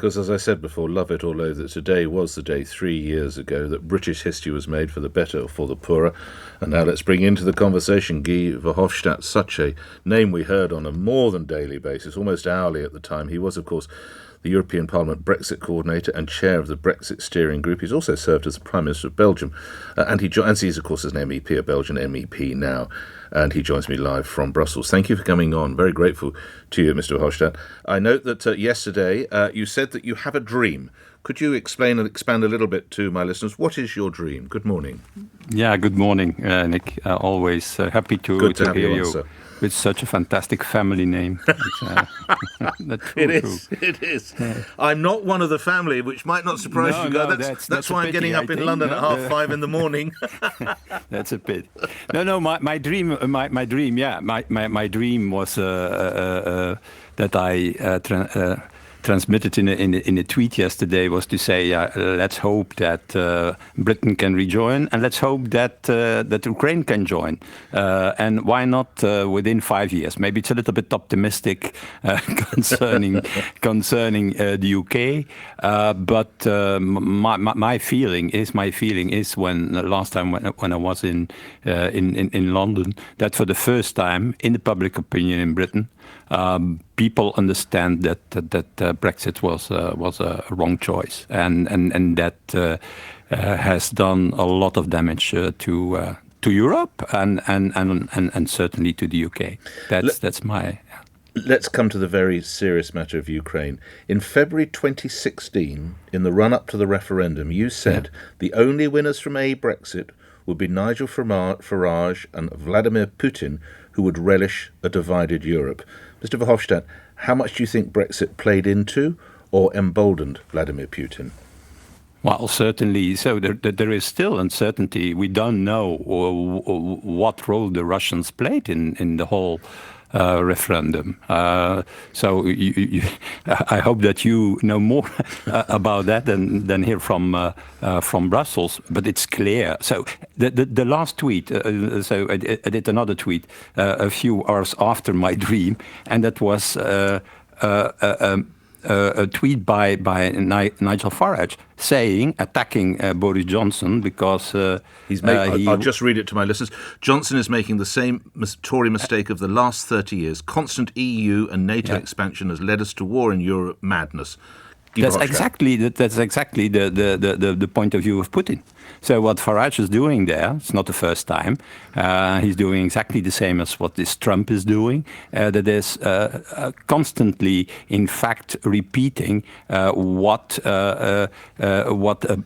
because, as I said before, love it or loathe it, today was the day 3 years ago that British history was made, for the better or for the poorer. And now let's bring into the conversation Guy Verhofstadt, such a name we heard on a more than daily basis, almost hourly at the time. He was, of course, the European Parliament Brexit coordinator and chair of the Brexit steering group. He's also served as the Prime Minister of Belgium. And he's, of course, an MEP, a Belgian MEP now. And he joins me live from Brussels. Thank you for coming on. Very grateful to you, Mr. Verhofstadt. I note that yesterday you said that you have a dream. Could you explain and expand a little bit to my listeners? What is your dream? Good morning. Yeah, good morning, Nick. Always happy to hear you. With such a fantastic family name. It is. I'm not one of the family, which might not surprise you guys. That's why I'm getting up in London at 5:30 in the morning. That's a pity. No. My dream. My dream. Yeah. My dream was that I transmitted in a tweet yesterday, was to say, let's hope that Britain can rejoin, and let's hope that Ukraine can join, and why not within 5 years? Maybe it's a little bit optimistic concerning the UK, but my feeling is when last time when I was in London, that for the first time in the public opinion in Britain, people understand that Brexit was a wrong choice, and that has done a lot of damage to Europe and certainly to the UK. That's my. Let's come to the very serious matter of Ukraine. In February 2016, in the run-up to the referendum, you said the only winners from a Brexit would be Nigel Farage and Vladimir Putin, who would relish a divided Europe. Mr. Verhofstadt, how much do you think Brexit played into or emboldened Vladimir Putin? Well, certainly. So there is still uncertainty. We don't know what role the Russians played in the whole referendum. So I hope that you know more about that than hear from Brussels. But it's clear. So the last tweet. So I did another tweet a few hours after my dream, and that was a tweet by Nigel Farage attacking Boris Johnson because I'll just read it to my listeners. Johnson is making the same Tory mistake of the last 30 years. Constant EU and NATO expansion has led us to war in Europe. Madness. That's exactly the point of view of Putin. So what Farage is doing there, it's not the first time. He's doing exactly the same as what this Trump is doing. That is constantly, in fact, repeating what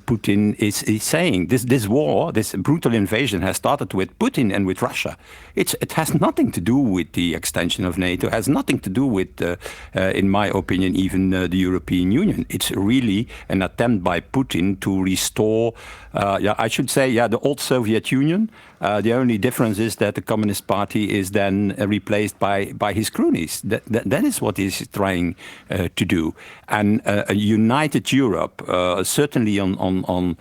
Putin is saying. This war, this brutal invasion, has started with Putin and with Russia. It has nothing to do with the extension of NATO. It has nothing to do with, in my opinion, even the European Union. It's really an attempt by Putin to restore, I should say, the old Soviet Union. The only difference is that the Communist Party is then replaced by his cronies. That is what he's trying to do. And a united Europe, certainly on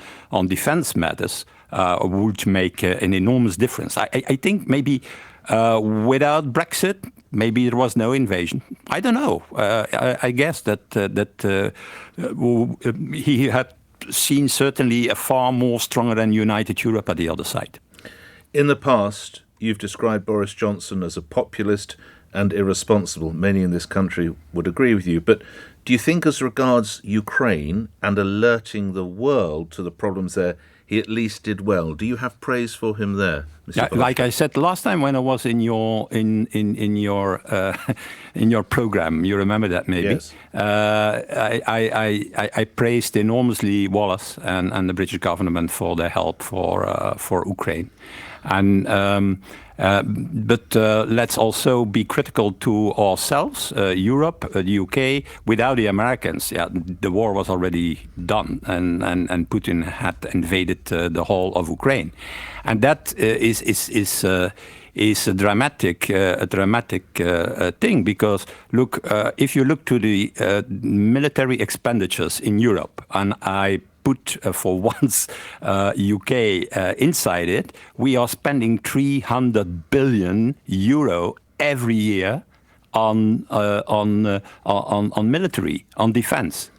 defense matters, would make an enormous difference. I think maybe without Brexit, maybe there was no invasion. I don't know. I guess that he had seen certainly a far more stronger and united Europe at the other side. In the past, you've described Boris Johnson as a populist and irresponsible. Many in this country would agree with you. But do you think, as regards Ukraine and alerting the world to the problems there, he at least did well? Do you have praise for him there, Mr. Verhofstadt? Like I said last time when I was in your program, you remember that maybe? Yes. I praised enormously Wallace and the British government for their help for Ukraine, but let's also be critical to ourselves, Europe, the UK. Without the Americans, the war was already done, and Putin had invaded the whole of Ukraine, and that is a dramatic thing, because look, if you look to the military expenditures in Europe, and I put for once UK inside it, we are spending 300 billion euro every year on military, on defense.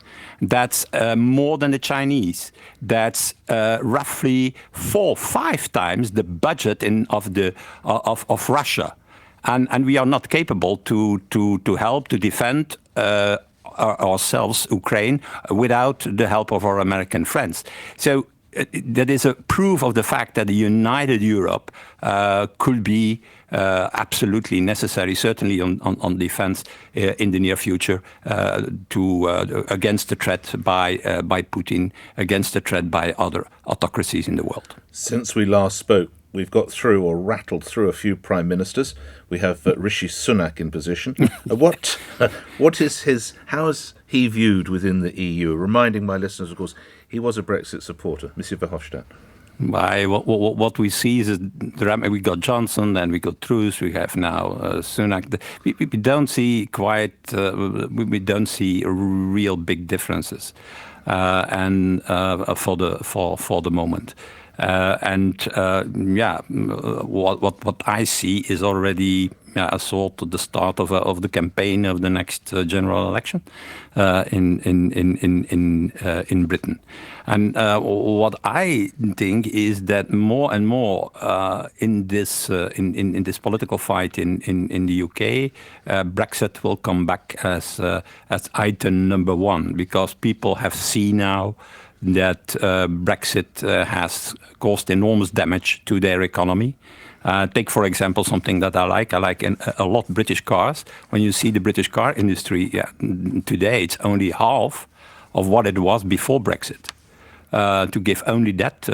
That's more than the Chinese. That's roughly 4-5 times the budget of Russia. And we are not capable to help to defend ourselves, Ukraine, without the help of our American friends. So that is a proof of the fact that a united Europe could be absolutely necessary, certainly on defense in the near future, against the threat by Putin, against the threat by other autocracies in the world. Since we last spoke, we've got through or rattled through a few prime ministers. We have Rishi Sunak in position. What is his? How is he viewed within the EU? Reminding my listeners, of course, he was a Brexit supporter, Monsieur Verhofstadt. What we see is we got Johnson, then we got Truss, we have now Sunak. We don't see we don't see real big differences, and for the moment. What I see is already a sort of the start of the campaign of the next general election in Britain. And what I think is that more and more in this political fight in the UK, Brexit will come back as item number one, because people have seen now that Brexit has caused enormous damage to their economy. Take, for example, something that I like a lot British cars. When you see the British car industry today, it's only half of what it was before Brexit, to give only that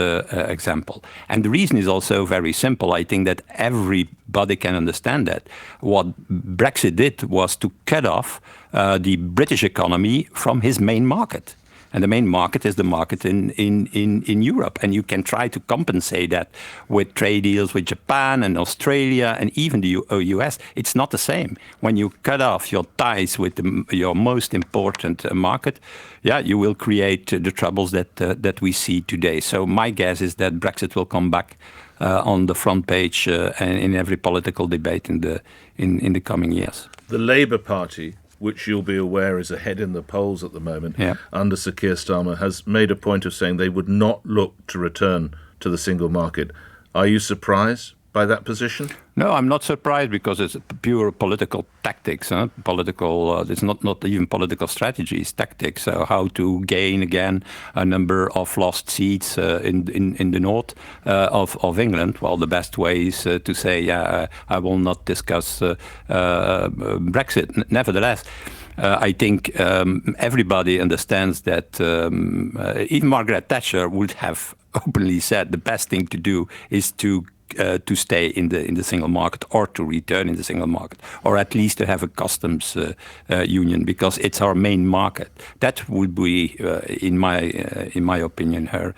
example. And the reason is also very simple. I think that everybody can understand that. What Brexit did was to cut off the British economy from his main market. And the main market is the market in Europe. And you can try to compensate that with trade deals with Japan and Australia and even the US. It's not the same. When you cut off your ties with your most important market, you will create the troubles that we see today. So my guess is that Brexit will come back on the front page and in every political debate in the coming years. The Labour Party, which you'll be aware is ahead in the polls at the moment, under Sir Keir Starmer, has made a point of saying they would not look to return to the single market. Are you surprised by that position? No, I'm not surprised, because it's pure political tactics. It's not even political strategy, it's tactics. So how to gain again a number of lost seats in the north of England. Well, the best way is to say, I will not discuss Brexit. Nevertheless, I think everybody understands that even Margaret Thatcher would have openly said the best thing to do is to stay in the single market, or to return in the single market, or at least to have a customs union, because it's our main market. That would be, in my opinion, her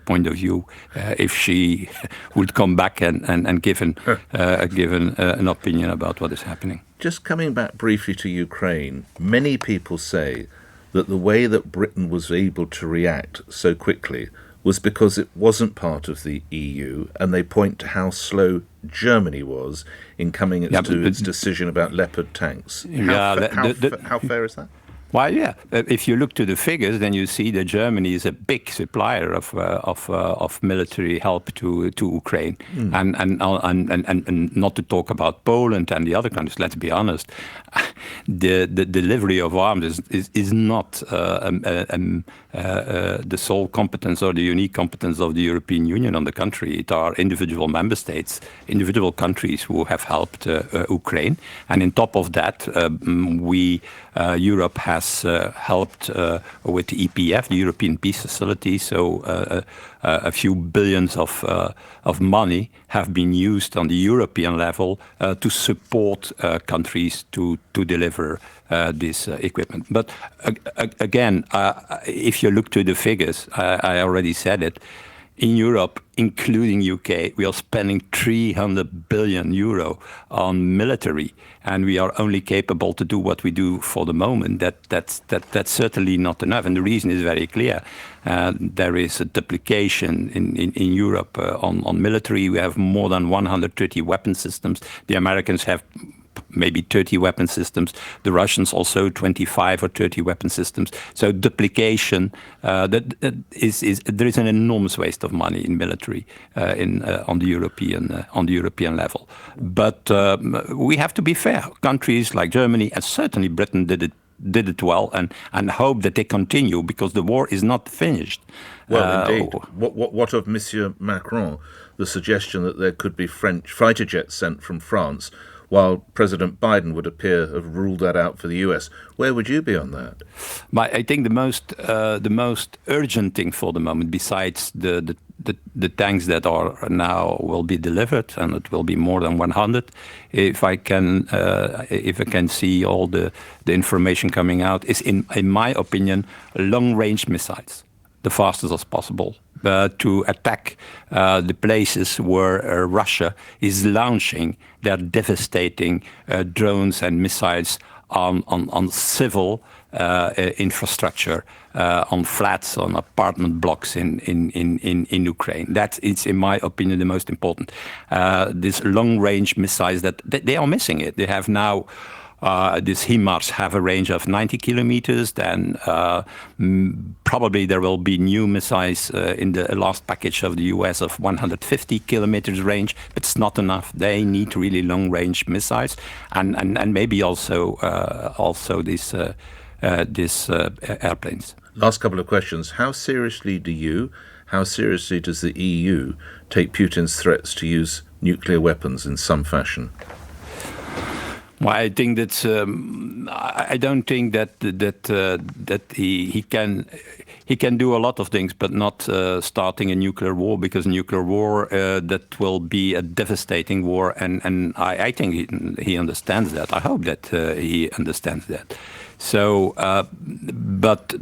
point of view, if she would come back and give an opinion about what is happening. Just coming back briefly to Ukraine, many people say that the way that Britain was able to react so quickly was because it wasn't part of the EU, and they point to how slow Germany was in coming to its decision about Leopard tanks. How fair is that? Well, if you look to the figures, then you see that Germany is a big supplier of military help to Ukraine, and not to talk about Poland and the other countries. Let's be honest, the delivery of arms is not the sole competence or the unique competence of the European Union. On the contrary, it are individual member states, individual countries who have helped Ukraine, and on top of that, Europe has helped with the EPF, the European Peace Facility. So a few billions of money have been used on the European level to support countries to deliver this equipment. But again, if you look to the figures, I already said it. In Europe, including UK, we are spending 300 billion euro on military, and we are only capable to do what we do for the moment. That's certainly not enough, and the reason is very clear. There is a duplication in Europe on military. We have more than 130 weapon systems. The Americans have maybe 30 weapon systems. The Russians also 25 or 30 weapon systems. So duplication, there is an enormous waste of money in military on the European level. But we have to be fair. Countries like Germany and certainly Britain did it well, and hope that they continue, because the war is not finished. Well, indeed. What of Monsieur Macron, the suggestion that there could be French fighter jets sent from France, while President Biden would appear to have ruled that out for the US? Where would you be on that? I think the most urgent thing for the moment, besides the tanks that will be delivered, and it will be more than 100, if I can see all the information coming out, is in my opinion long-range missiles, the fastest as possible, to attack the places where Russia is launching their devastating drones and missiles on civil infrastructure, on flats, on apartment blocks in Ukraine. That is, in my opinion, the most important. These long-range missiles, that they are missing it. They have now. These HIMARS have a range of 90 kilometers. Then probably there will be new missiles in the last package of the US of 150 kilometers range. But it's not enough. They need really long-range missiles, and maybe also these airplanes. Last couple of questions. How seriously does the EU take Putin's threats to use nuclear weapons in some fashion? Well, I think that I don't think that he can do a lot of things, but not starting a nuclear war, because nuclear war that will be a devastating war, and I think he understands that. I hope that he understands that. So, but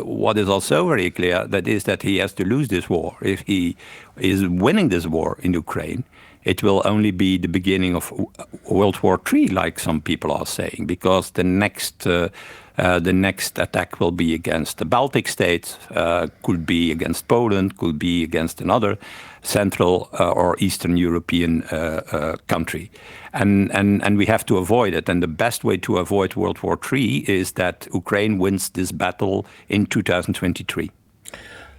what is also very clear that is that he has to lose this war. If he is winning this war in Ukraine, it will only be the beginning of World War III, like some people are saying, because the next attack will be against the Baltic states, could be against Poland, could be against another Central or Eastern European country, and we have to avoid it. And the best way to avoid World War III is that Ukraine wins this battle in 2023.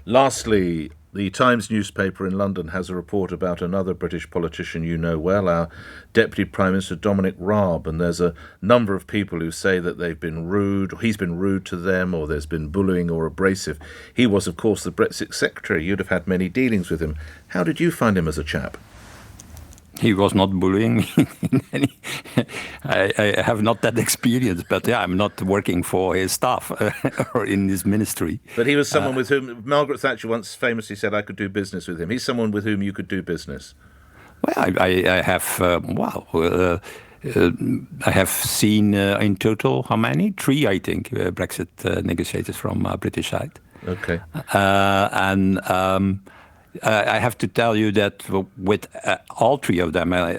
Lastly, the Times newspaper in London has a report about another British politician you know well, our Deputy Prime Minister Dominic Raab, and there's a number of people who say that they've been rude, or he's been rude to them, or there's been bullying or abrasive. He was, of course, the Brexit Secretary. You'd have had many dealings with him. How did you find him as a chap? He was not bullying me. I have not that experience, but yeah, I'm not working for his staff or in his ministry. But he was someone with whom Margaret Thatcher once famously said I could do business with him. He's someone with whom you could do business. Well, I have, I have seen in total, how many? 3, I think, Brexit negotiators from British side. Okay. I have to tell you that with all 3 of them, I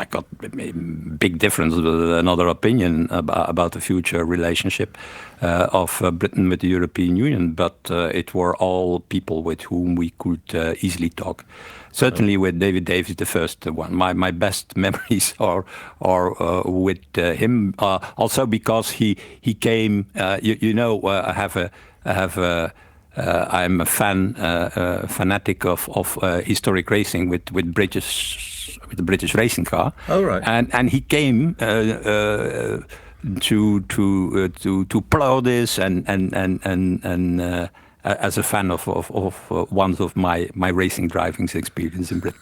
got a big difference with another opinion about the future relationship of Britain with the European Union. But it were all people with whom we could easily talk. Certainly with David Davis, the first one. My best memories are with him. Also because he came. I'm a fanatic of historic racing with the British racing car. Oh, right. And he came to plow this and as a fan of one of my racing driving experience in Britain.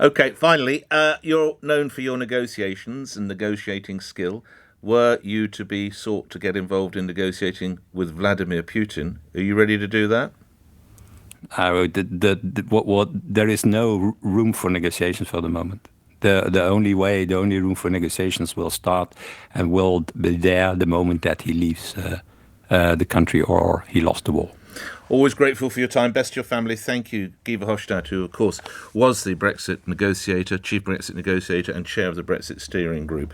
Okay, finally, you're known for your negotiations and negotiating skill. Were you to be sought to get involved in negotiating with Vladimir Putin, are you ready to do that? There is no room for negotiations for the moment. The only room for negotiations will start and will be there the moment that he leaves the country or he lost the war. Always grateful for your time. Best to your family. Thank you, Guy Verhofstadt, who, of course, was the Brexit negotiator, chief Brexit negotiator and chair of the Brexit steering group.